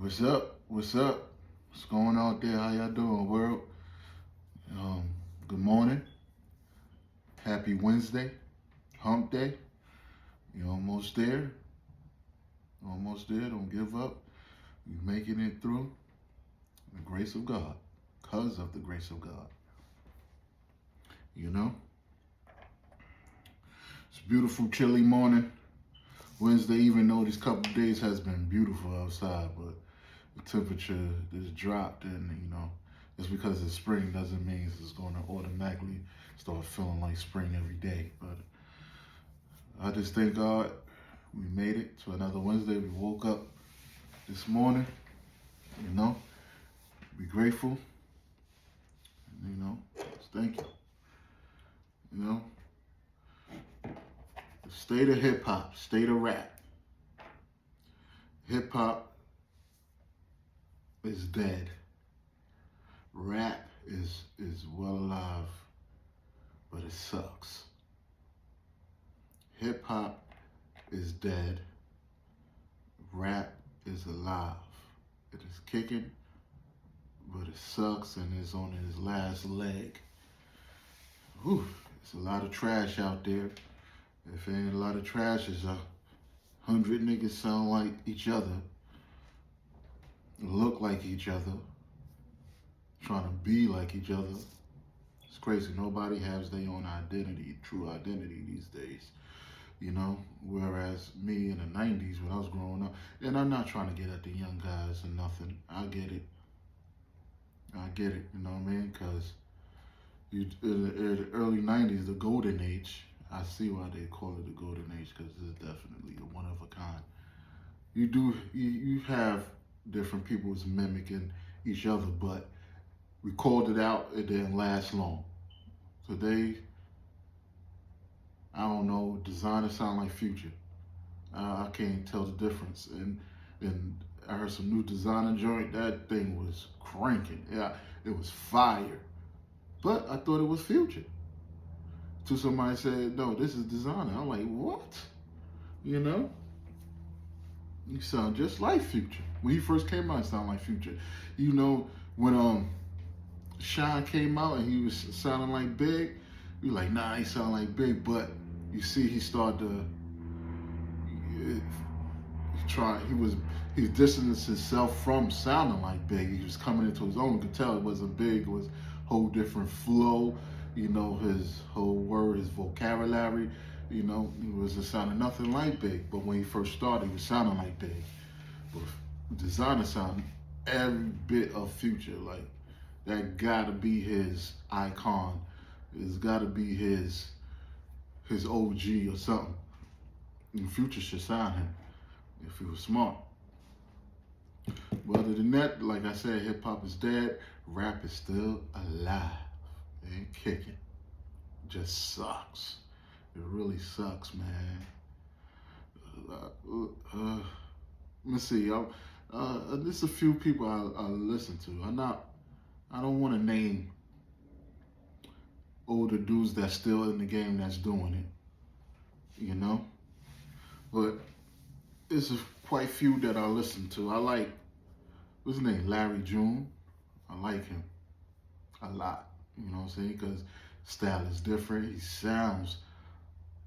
What's up? What's up? What's going on out there? How y'all doing, world? Um, Good morning. Happy Wednesday. Hump day. You're almost there. Almost there. Don't give up. You're making it through the grace of God. Because of the grace of God. You know? It's a beautiful, chilly morning. Wednesday, even though these couple of days has been beautiful outside, but the temperature has dropped, and just because it's spring doesn't mean it's going to automatically start feeling like spring every day. But I just thank God we made it to another Wednesday. We woke up this morning, be grateful, just thank you. The state of hip hop, state of rap. Hip hop is dead. Rap is well alive, but it sucks. Hip hop is dead. Rap is alive. It is kicking, but it sucks and it's on its last leg. Whew, it's a lot of trash out there. If ain't a lot of trash, it's 100 niggas sound like each other, look like each other, trying to be like each other. It's crazy. Nobody has their own identity, true identity these days. Whereas me in the 90s when I was growing up, and I'm not trying to get at the young guys or nothing. I get it, you know what I mean? Because in the early 90s, the golden age, I see why they call it the golden age, because it's definitely a one of a kind. You have different people's mimicking each other, but we called it out, it didn't last long. Today, I don't know, designers sound like Future. I can't tell the difference. And I heard some new designer joint. That thing was cranking. Yeah, it was fire. But I thought it was Future. Till somebody said, no, this is designer. I'm like, what? You sound just like Future. When he first came out, he sounded like Future. When Sean came out and he was sounding like Big, we like, nah, he sound like Big, but you see he started to he's distancing himself from sounding like Big. He was coming into his own. You could tell it wasn't Big. It was a whole different flow. His whole word, his vocabulary. He wasn't sounding nothing like Big. But when he first started, he was sounding like Big. But designer sound every bit of Future. Like that gotta be his icon. It's gotta be his OG or something. And Future should sign him if he was smart. But other than that, like I said, hip hop is dead. Rap is still alive and kicking. Just sucks. It really sucks, man. Let me see. There's a few people I listen to. I don't want to name older dudes that's still in the game that's doing it. But there's quite few that I listen to. I like, what's his name? Larry June. I like him a lot. You know what I'm saying? Because style is different. He sounds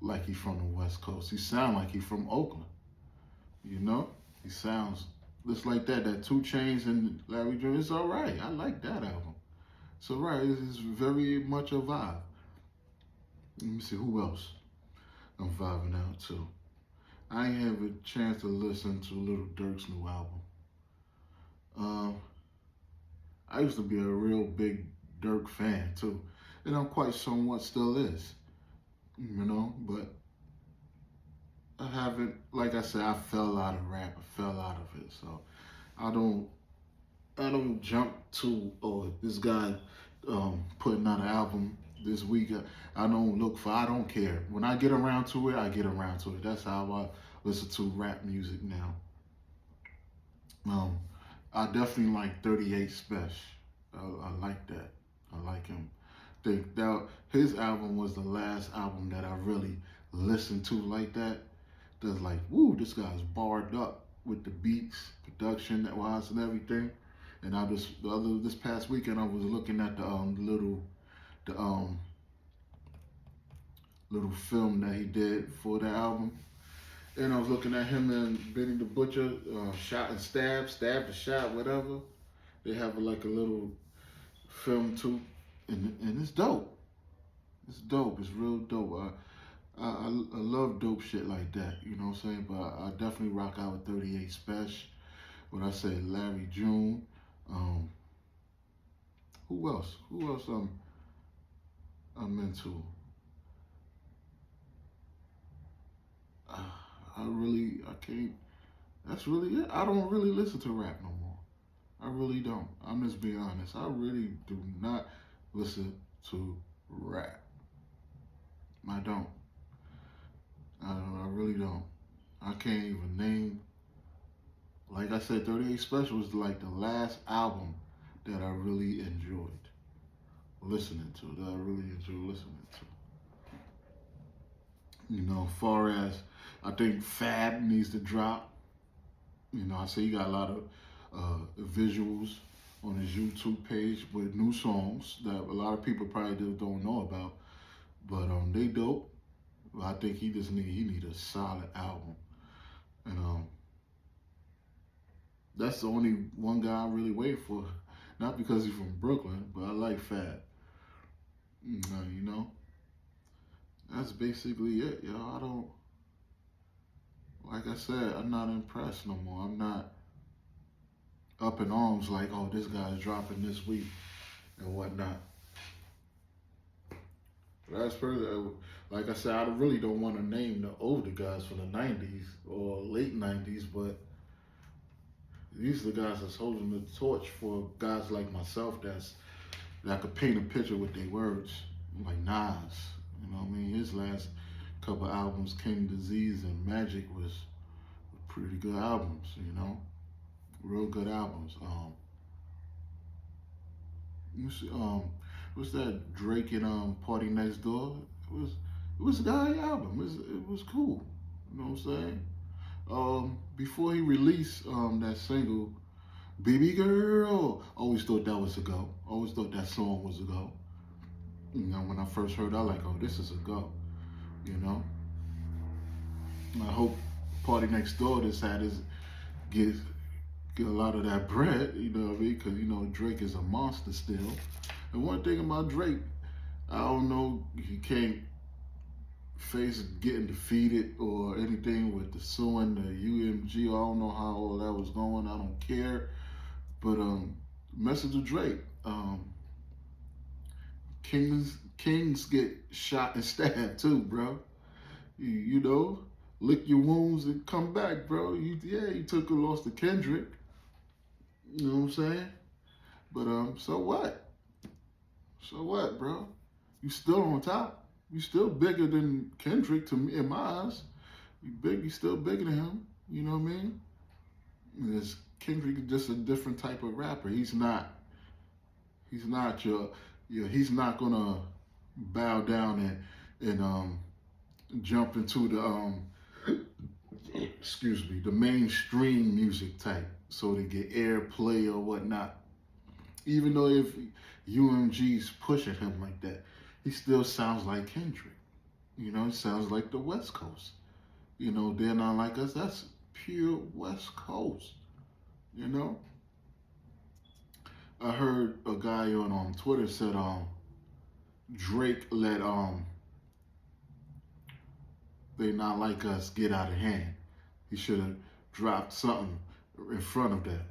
like he's from the West Coast. He sounds like he's from Oakland. He sounds just like that. That 2 Chainz and Larry June. It's all right. I like that album. It's all right. It's very much a vibe. Let me see who else I'm vibing out to. I ain't have a chance to listen to Little Durk's new album. I used to be a real big Durk fan too, and I'm quite somewhat still is, but I haven't, like I said, I fell out of rap. I fell out of it, so I don't jump to, oh, this guy putting out an album this week. I don't care. When I get around to it, I get around to it. That's how I listen to rap music now. I definitely like 38 Special. I like that. I like him. Think that his album was the last album that I really listened to like that. That's like, woo, this guy's barred up. with the beats, production wise, and everything. And I just this past weekend I was looking at the little film that he did for the album, and I was looking at him and Benny the Butcher, shot and stabbed and shot, whatever. They have like a little film too, and it's dope. It's dope. It's real dope. I love dope shit like that. You know what I'm saying? But I definitely rock out with 38 Special. When I say Larry June, um, who else? Who else I'm into? Uh, I can't. That's really it. I don't really listen to rap no more. I really don't. I'm just being honest. I really do not listen to rap. I don't. I really don't. I can't even name. Like I said, 38 Special was like the last album that I really enjoyed listening to. That I really enjoyed listening to. You know, as far as I think Fab needs to drop. You know, I say he got a lot of visuals on his YouTube page with new songs that a lot of people probably just don't know about. But they dope. I think he need a solid album. And that's the only one guy I really wait for. Not because he's from Brooklyn, but I like Fab. You know, that's basically it, yo. I don't, like I said, I'm not impressed no more. I'm not up in arms like, oh, this guy's dropping this week and whatnot. But that's pretty, like I said, I really don't want to name the older guys from the 90s or late 90s, but these are the guys that's holding the torch for guys like myself that could paint a picture with their words, like Nas. You know what I mean? His last couple albums, King Disease and Magic, was pretty good albums. You know, real good albums. You see, what's that Drake and Party Next Door? It was a guy album. It was cool. You know what I'm saying? Before he released that single, Baby Girl, always thought that was a go. Always thought that song was a go. You know, when I first heard it, I like, oh, this is a go. You know? And I hope Party Next Door just had his get a lot of that bread, you know what I mean? Because, you know, Drake is a monster still. And one thing about Drake, I don't know, he can't face getting defeated or anything with the suing the UMG. I don't know how all that was going. I don't care. But message to Drake. Kings get shot and stabbed too, bro. You know, lick your wounds and come back, bro. You took a loss to Kendrick. You know what I'm saying? But so what? So what, bro? You still on top. You still bigger than Kendrick to me in my eyes. You still bigger than him. You know what I mean? Kendrick is just a different type of rapper. He's not he's not gonna bow down and jump into the excuse me, the mainstream music type so to get airplay or whatnot. Even though if UMG's pushing him like that, he still sounds like Kendrick. You know, he sounds like the West Coast. You know, they're not like us. That's pure West Coast. You know? I heard a guy on Twitter said Drake let They Not Like Us get out of hand. He should have dropped something in front of that.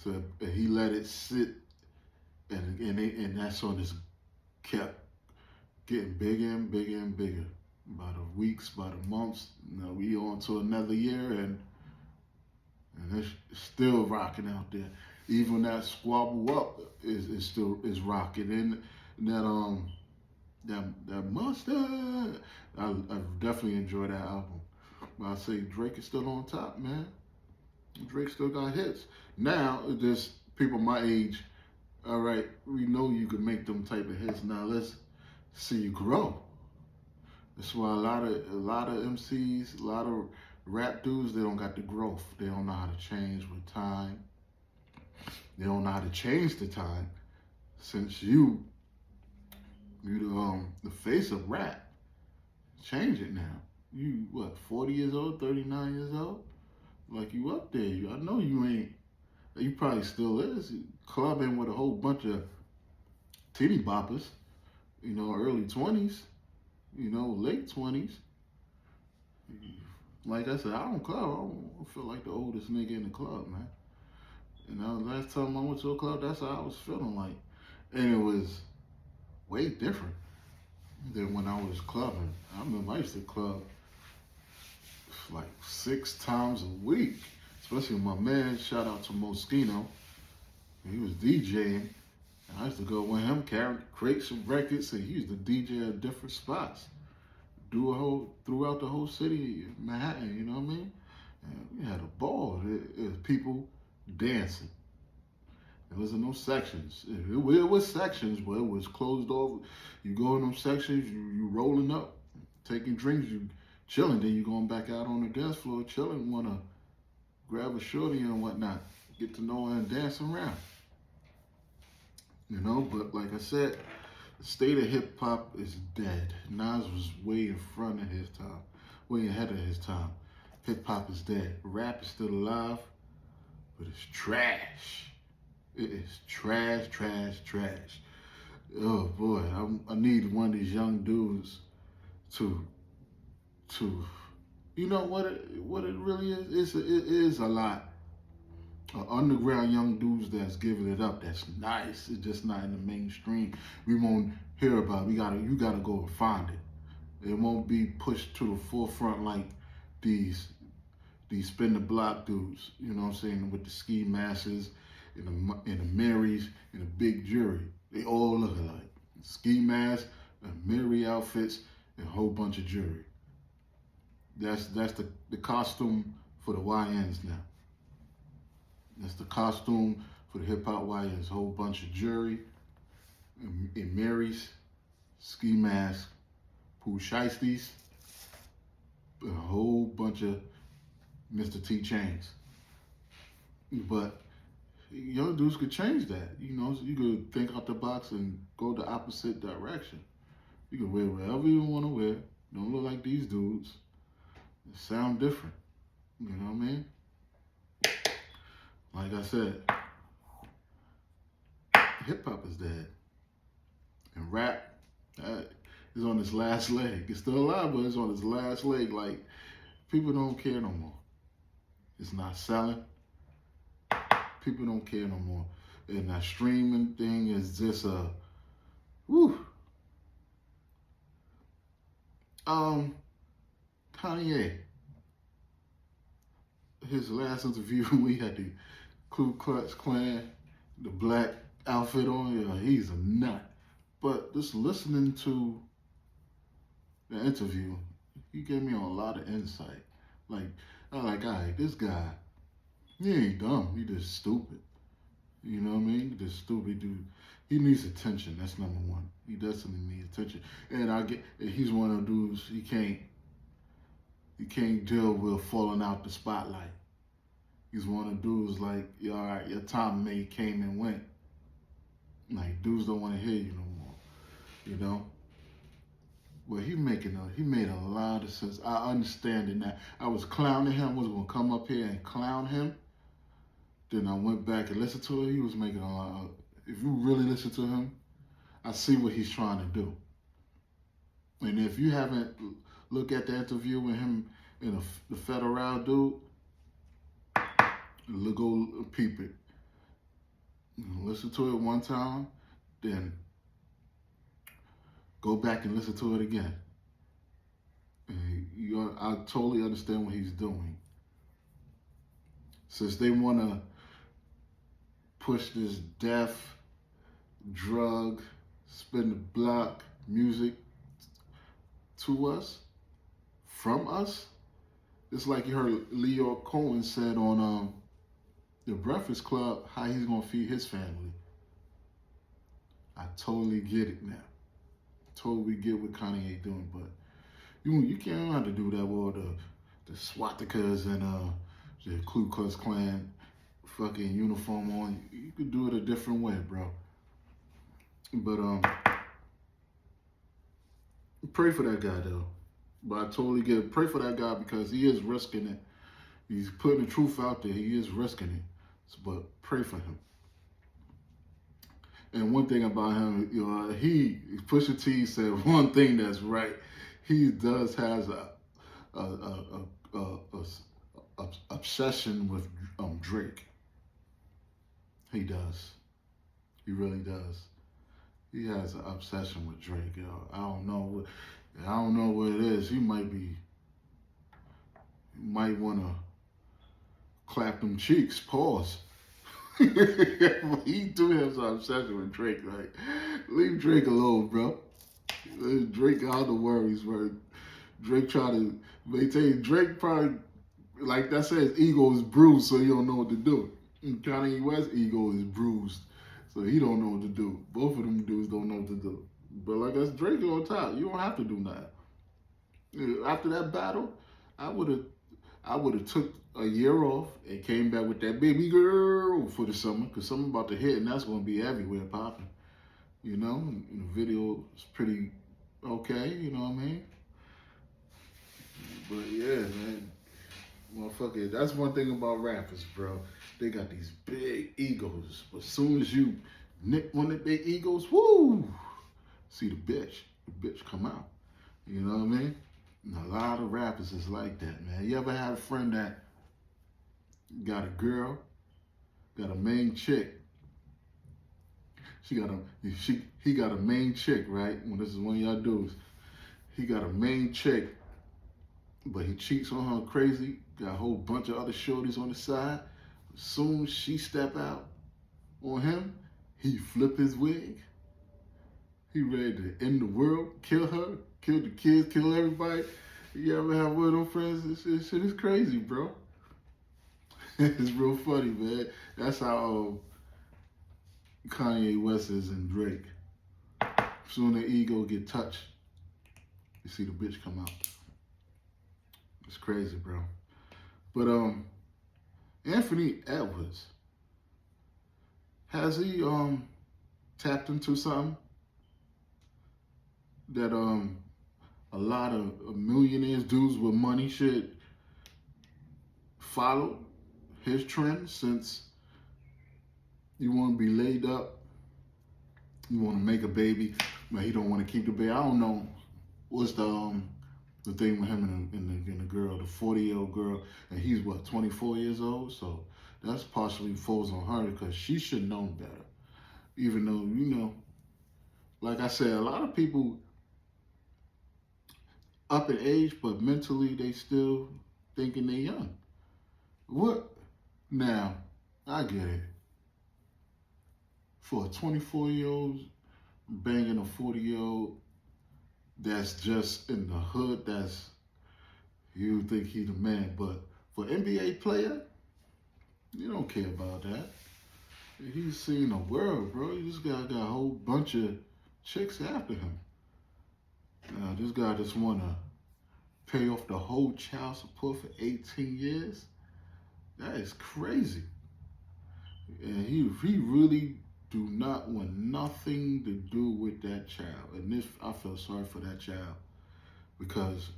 So he let it sit, and that song just kept getting bigger and bigger and bigger. By the weeks, by the months, you know, we on to another year, and it's still rocking out there. Even that Squabble Up is still rocking. And that Mustard, I definitely enjoy that album. But I say Drake is still on top, man. Drake still got hits. Now, there's people my age. All right, we know you can make them type of hits. Now let's see you grow. That's why a lot of MCs, a lot of Rap dudes, they don't got the growth. They don't know how to change with time. They don't know how to change the time. Since you the face of rap, change it now. You what, 40 years old, 39 years old? Like you up there. I know you ain't. You probably still is clubbing with a whole bunch of titty boppers. Early 20s. Late 20s. Like I said, I don't club. I don't feel like the oldest nigga in the club, man. Last time I went to a club, that's how I was feeling like. And it was way different than when I was clubbing. I remember I used to club like 6 times a week, especially with my man. Shout out to Moschino. He was DJing. And I used to go with him, carry crates of records, and he used to DJ at different spots. Throughout the whole city, Manhattan, you know what I mean? And we had a ball. It was people dancing. There wasn't no sections. It was sections, but it was closed off. You go in them sections, you rolling up, taking drinks, you chilling. Then you going back out on the dance floor, chilling, want to grab a shorty and whatnot, get to know her and dance around. But like I said, the state of hip hop is dead. Nas was way in front of his time, way ahead of his time. Hip hop is dead. Rap is still alive, but it's trash. It is trash, trash, trash. Oh boy, I need one of these young dudes to, you know what it really is. It is a lot. Underground young dudes that's giving it up. That's nice. It's just not in the mainstream. We won't hear about it. You gotta go and find it. It won't be pushed to the forefront like these spin the block dudes. You know what I'm saying? With the ski masks and the Marys and the big jury. They all look alike. Ski masks and Mary outfits and a whole bunch of jewelry. That's the costume for the YNs now. That's the costume for the hip hop YNs. A whole bunch of jewelry and Marys, ski masks, pool shiesties, and a whole bunch of Mr. T chains. But young dudes could change that. You could think out the box and go the opposite direction. You can wear whatever you want to wear. Don't look like these dudes. Sound different. You know what I mean? Like I said, hip hop is dead. And rap is on its last leg. It's still alive, but it's on its last leg. Like, people don't care no more. It's not selling. People don't care no more. And that streaming thing is just Kanye, his last interview, we had the Ku Klux Klan, the black outfit on. Yeah, he's a nut. But just listening to the interview, he gave me a lot of insight. Like, I'm like, all right, this guy, he ain't dumb. He just stupid. You know what I mean? This stupid dude. He needs attention. That's number one. He definitely needs attention. And he's one of those dudes. He can't deal with falling out the spotlight. He's one of the dudes like, yeah, all right, your time came and went. Like, dudes don't want to hear you no more. Well, he made a lot of sense. I understand it now. I was clowning him. I was gonna come up here and clown him. Then I went back and listened to it. He was making a lot. If you really listen to him, I see what he's trying to do. And if you haven't looked at the interview with him and the federal dude, go peep it. Listen to it one time, then go back and listen to it again. I totally understand what he's doing. Since they want to push this death, drug, spin the block music to us, from us, it's like you heard Leo Cohen said on the Breakfast Club how he's gonna feed his family. I totally get it now. Totally get what Kanye doing, but you can't have to do that with all the the swastikas and the Ku Klux Klan fucking uniform on. You could do it a different way, bro. But pray for that guy though. But I totally get it. Pray for that guy because he is risking it. He's putting the truth out there. He is risking it. But pray for him. And one thing about him, Pusha T said one thing that's right. He does has a obsession with Drake. He does. He really does. He has an obsession with Drake. Yo. I don't know what it is. He might want to clap them cheeks. Pause. He do have some obsession with Drake. Like, leave Drake alone, bro. Drake out the worries, where Drake try to maintain. Drake probably, like I said, his ego is bruised, so he don't know what to do. And Kanye West's ego is bruised, so he don't know what to do. Both of them dudes don't know what to do. But like that's Drake on top. You don't have to do nothing. After that battle, I would have took a year off and came back with that baby girl for the summer, because something about to hit and that's going to be everywhere popping. You know, and the video is pretty okay, you know what I mean? But yeah, man, motherfucker, that's one thing about rappers, bro. They got these big egos, but as soon as you nick one of their egos, woo, see the bitch come out. You know what I mean? And a lot of rappers is like that, man. You ever had a friend that got a girl, got a main chick? He got a main chick, right? Well, this is one of y'all dudes. He got a main chick, but he cheats on her crazy. Got a whole bunch of other shorties on the side. As soon as she step out on him, he flip his wig. He ready to end the world, kill her, kill the kids, kill everybody. You ever have one of them friends? This shit is crazy, bro. It's real funny, man. That's how Kanye West is and Drake. Soon their ego get touched, you see the bitch come out. It's crazy, bro. But Anthony Edwards, has he tapped into something that a lot of millionaires, dudes with money should follow his trend? Since you want to be laid up, you want to make a baby, but he don't want to keep the baby. I don't know what's the thing with him and the girl, the 40-year-old girl, and he's what, 24 years old? So that's partially falls on her because she should know better. Even though, you know, like I said, a lot of people up in age, but mentally they still thinking they young. What? Now, I get it. For a 24-year-old banging a 40-year-old that's just in the hood, that's, you think he the man. But for NBA player, you don't care about that. He's seen the world, bro. This guy got a whole bunch of chicks after him. This guy just want to pay off the whole child support for 18 years. That is crazy. And he really do not want nothing to do with that child. And this, I feel sorry for that child, because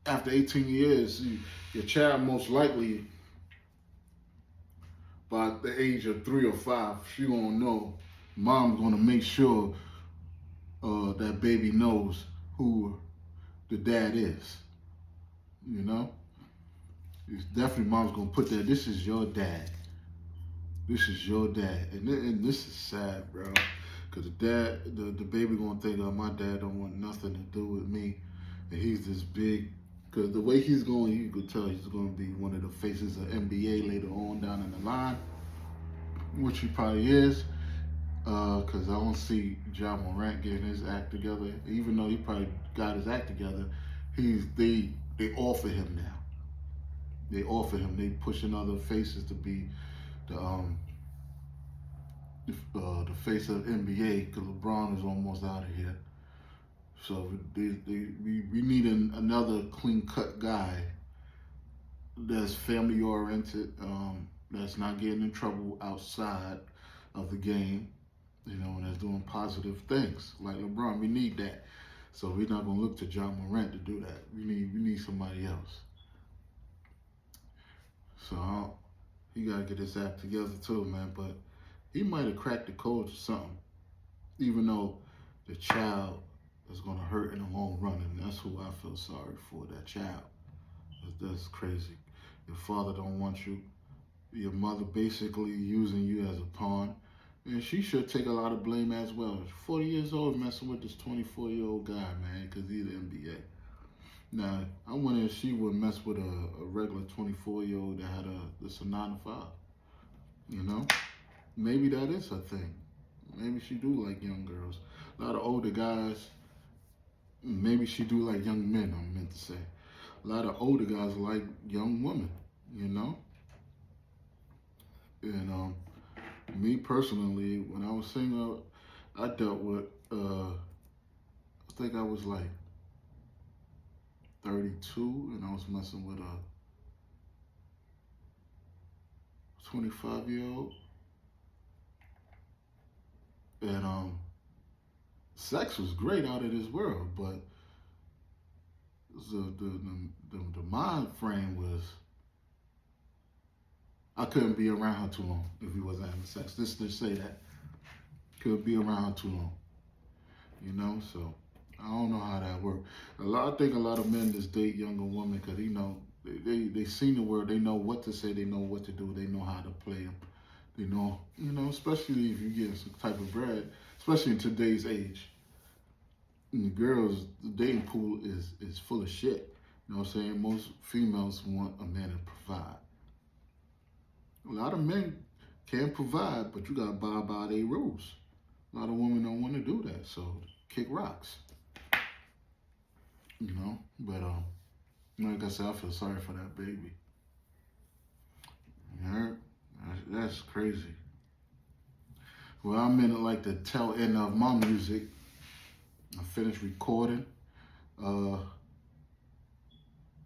after 18 years, your child most likely, by the age of 3 or 5, she gonna know, mom's gonna make sure that baby knows who the dad is. You know? It's definitely mom's gonna put that, this is your dad. This is your dad. And this is sad, bro. Because the baby gonna think, oh, my dad don't want nothing to do with me. And he's this big, because the way he's going, you could tell he's gonna be one of the faces of NBA later on down in the line, which he probably is. Because I don't see Ja Morant getting his act together. Even though he probably got his act together, they offer him now. They offer him. They pushing other faces to be the face of NBA, because LeBron is almost out of here. So we need another clean cut guy that's family oriented, that's not getting in trouble outside of the game, and that's doing positive things. Like LeBron, we need that. So we're not gonna look to John Morant to do that. We need somebody else. So he gotta get his act together too, man. But he might have cracked the code or something, even though the child is gonna hurt in the long run, and that's who I feel sorry for. That child. That's crazy. Your father don't want you. Your mother basically using you as a pawn. And she should take a lot of blame as well. 40 years old messing with this 24-year-old guy, man, because he's the NBA. Now, I wonder if she would mess with a regular 24-year-old that had a 9 to 5. You know? Maybe that is her thing. Maybe she do like young girls. A lot of older guys, maybe she do like young men, I meant to say. A lot of older guys like young women, you know? And me personally, when I was single, I dealt with, I think I was like 32, and I was messing with a 25-year-old. And sex was great out of this world, but the mind frame was, I couldn't be around her too long if we wasn't having sex. Let's just say that. Couldn't be around her too long. So I don't know how that works. I think a lot of men just date younger women because, they seen the world. They know what to say. They know what to do. They know how to play them. They know, especially if you get some type of bread, especially in today's age. And the dating pool is full of shit. You know what I'm saying? Most females want a man to provide. A lot of men can provide, but you gotta abide by their rules. A lot of women don't want to do that, so kick rocks. But like I said, I feel sorry for that baby. You heard? That's crazy. Well, I'm in like the tail end of my music. I finished recording.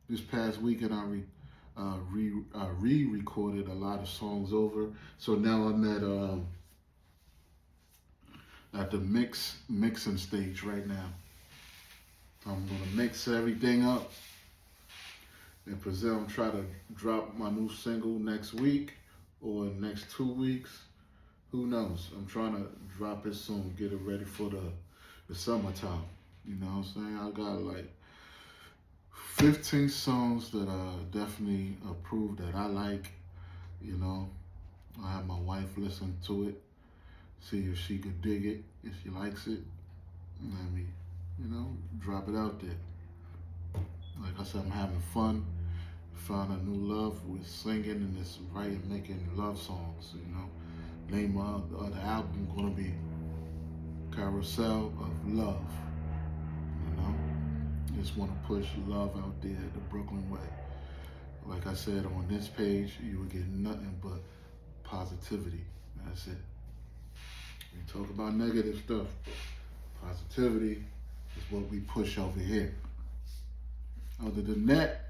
This past weekend, I re-recorded a lot of songs over. So now I'm at the mixing stage right now. I'm gonna mix everything up and present. Try to drop my new single next week or next 2 weeks. Who knows? I'm trying to drop it soon. Get it ready for the summertime. You know what I'm saying? I got like 15 songs that I definitely approve that I like. I have my wife listen to it, see if she could dig it, if she likes it. Let me, drop it out there. Like I said, I'm having fun. Found a new love with singing and this writing, making love songs. Name of the album gonna be Carousel of Love. Just want to push love out there the Brooklyn way. Like I said, on this page, you will get nothing but positivity. That's it. We talk about negative stuff. Positivity is what we push over here. Other than that,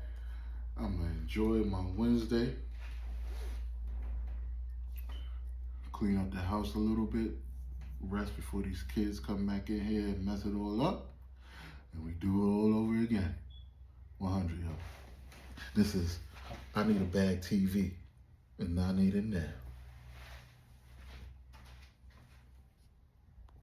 I'm going to enjoy my Wednesday. Clean up the house a little bit. Rest before these kids come back in here and mess it all up. And we do it all over again. 100, y'all. This is I Need a Bag TV, and I need it now.